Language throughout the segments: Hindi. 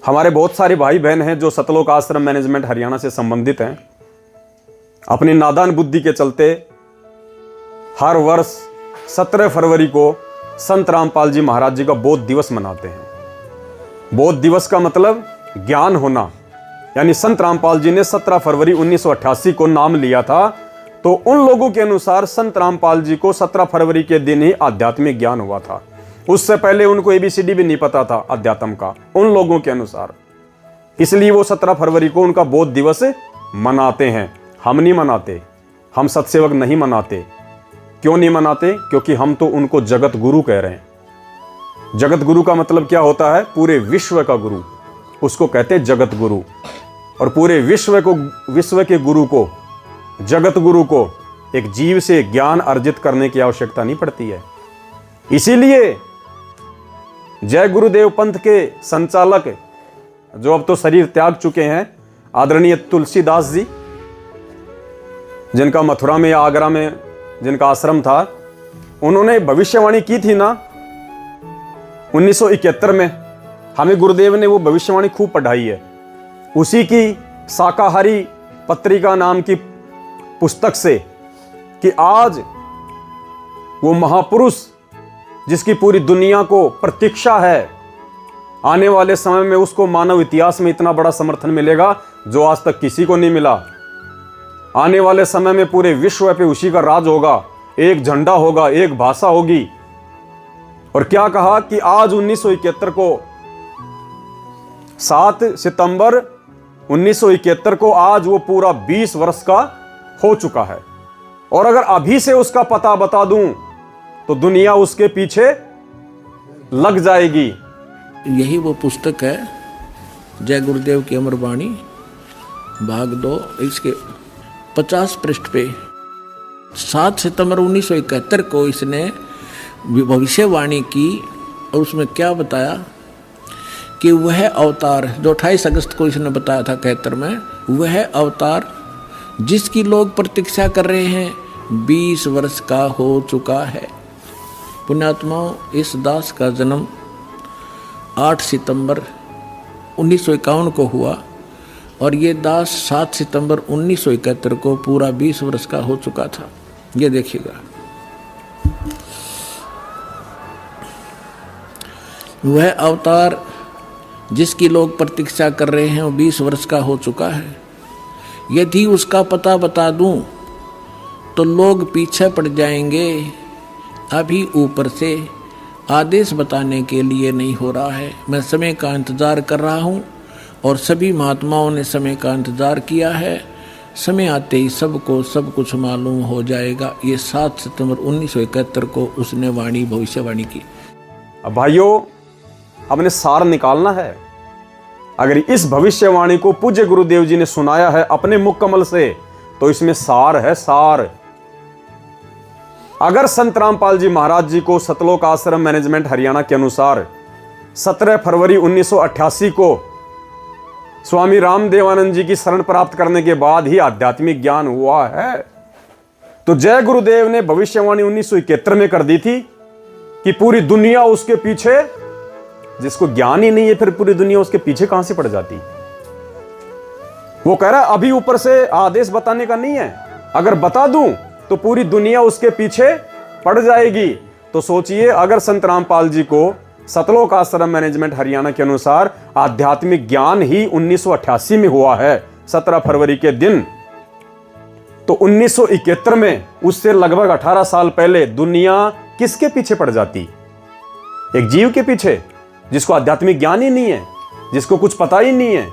हमारे बहुत सारे भाई बहन हैं जो सतलोक आश्रम मैनेजमेंट हरियाणा से संबंधित हैं। अपनी नादान बुद्धि के चलते हर वर्ष 17 फरवरी को संत रामपाल जी महाराज जी का बोध दिवस मनाते हैं। बोध दिवस का मतलब ज्ञान होना, यानी संत रामपाल जी ने 17 फरवरी 1988 को नाम लिया था, तो उन लोगों के अनुसार संत रामपाल जी को 17 फरवरी के दिन ही आध्यात्मिक ज्ञान हुआ था। उससे पहले उनको ABCD भी नहीं पता था अध्यात्म का, उन लोगों के अनुसार। इसलिए वो 17 फरवरी को उनका बोध दिवस मनाते हैं। हम नहीं मनाते, हम सत्सेवक नहीं मनाते। क्यों नहीं मनाते? क्योंकि हम तो उनको जगत गुरु कह रहे हैं। जगत गुरु का मतलब क्या होता है? पूरे विश्व का गुरु, उसको कहते हैं जगत गुरु। और पूरे विश्व के गुरु को, जगत गुरु को एक जीव से ज्ञान अर्जित करने की आवश्यकता नहीं पड़ती है। इसीलिए जय गुरुदेव पंथ के संचालक, जो अब तो शरीर त्याग चुके हैं, आदरणीय तुलसीदास जी, जिनका मथुरा में या आगरा में जिनका आश्रम था, उन्होंने भविष्यवाणी की थी ना 1971 में। हमें गुरुदेव ने वो भविष्यवाणी खूब पढ़ाई है। उसी की शाकाहारी पत्रिका नाम की पुस्तक से, कि आज वो महापुरुष जिसकी पूरी दुनिया को प्रतीक्षा है, आने वाले समय में उसको मानव इतिहास में इतना बड़ा समर्थन मिलेगा जो आज तक किसी को नहीं मिला। आने वाले समय में पूरे विश्व पे उसी का राज होगा, एक झंडा होगा, एक भाषा होगी। और क्या कहा कि आज 1971 को 7 सितंबर 1971 को आज वो पूरा 20 वर्ष का हो चुका है। और अगर अभी से उसका पता बता दूं तो दुनिया उसके पीछे लग जाएगी। यही वो पुस्तक है, जय गुरुदेव की अमर वाणी भाग 2। इसके 50 पृष्ठ पे 7 सितंबर 1971 को इसने भविष्यवाणी की। और उसमें क्या बताया कि वह अवतार जो 28 अगस्त को इसने बताया था 71 में, वह अवतार जिसकी लोग प्रतीक्षा कर रहे हैं 20 वर्ष का हो चुका है। पुण्यात्माओं, इस दास का जन्म 8 सितंबर 1951 को हुआ और ये दास 7 सितंबर 1971 को पूरा 20 वर्ष का हो चुका था। ये देखिएगा, वह अवतार जिसकी लोग प्रतीक्षा कर रहे हैं वो 20 वर्ष का हो चुका है। यदि उसका पता बता दूं तो लोग पीछे पड़ जाएंगे। अभी ऊपर से आदेश बताने के लिए नहीं हो रहा है। मैं समय का इंतज़ार कर रहा हूं और सभी महात्माओं ने समय का इंतज़ार किया है। समय आते ही सबको सब कुछ मालूम हो जाएगा। ये 7 सितंबर 1971 को उसने भविष्यवाणी की। अब भाइयों, हमने सार निकालना है। अगर इस भविष्यवाणी को पूज्य गुरुदेव जी ने सुनाया है अपने मुख कमल से, तो इसमें सार है, सार। अगर संत रामपाल जी महाराज जी को सतलोक आश्रम मैनेजमेंट हरियाणा के अनुसार 17 फरवरी 1988 को स्वामी रामदेवानंद जी की शरण प्राप्त करने के बाद ही आध्यात्मिक ज्ञान हुआ है, तो जय गुरुदेव ने भविष्यवाणी 1971 में कर दी थी कि पूरी दुनिया उसके पीछे, जिसको ज्ञान ही नहीं है फिर पूरी दुनिया उसके पीछे कहां से पड़ जाती। वो कह रहा है अभी ऊपर से आदेश बताने का नहीं है, अगर बता दूं तो पूरी दुनिया उसके पीछे पड़ जाएगी। तो सोचिए, अगर संत रामपाल जी को सतलोक आश्रम मैनेजमेंट हरियाणा के अनुसार आध्यात्मिक ज्ञान ही 1988 में हुआ है 17 फरवरी के दिन, तो 1971 में उससे लगभग 18 साल पहले दुनिया किसके पीछे पड़ जाती? एक जीव के पीछे, जिसको आध्यात्मिक ज्ञान ही नहीं है, जिसको कुछ पता ही नहीं है।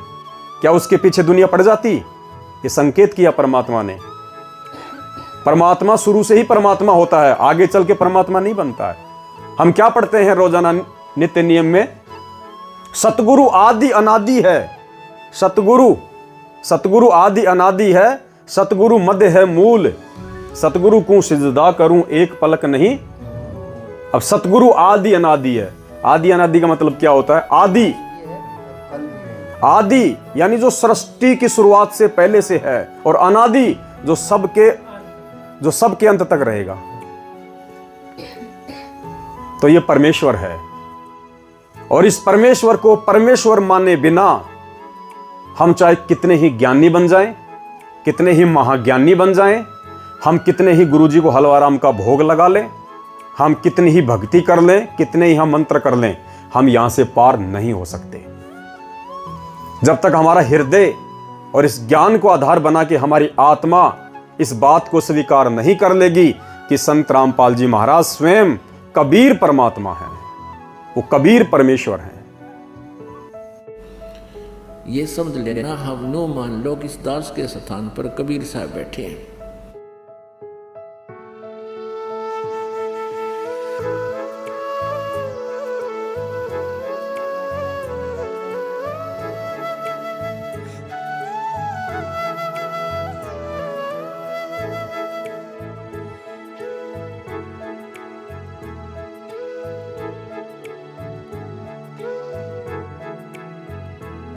क्या उसके पीछे दुनिया पड़ जाती? ये संकेत किया परमात्मा ने। परमात्मा शुरू से ही परमात्मा होता है, आगे चल के परमात्मा नहीं बनता है। हम क्या पढ़ते हैं रोजाना नित्य नियम में? सतगुरु आदि अनादि है। सतगुरु आदि अनादि है, सतगुरु मध्य है मूल। सतगुरु को सिजदा करूं एक पलक नहीं। अब सतगुरु आदि अनादि है। आदि अनादि का मतलब क्या होता है? आदि यानी जो सृष्टि की शुरुआत से पहले से है, और अनादि जो सबके अंत तक रहेगा। तो ये परमेश्वर है। और इस परमेश्वर को परमेश्वर माने बिना हम चाहे कितने ही ज्ञानी बन जाएं, कितने ही महाज्ञानी बन जाएं, हम कितने ही गुरुजी को हलवाराम का भोग लगा लें, हम कितनी ही भक्ति कर लें, कितने ही हम मंत्र कर लें, हम यहां से पार नहीं हो सकते। जब तक हमारा हृदय और इस ज्ञान को आधार बना के हमारी आत्मा इस बात को स्वीकार नहीं कर लेगी कि संत रामपाल जी महाराज स्वयं कबीर परमात्मा है, वो कबीर परमेश्वर है। ये समझ लेना, हम नो मान लो कि इस दास के स्थान पर कबीर साहब बैठे हैं।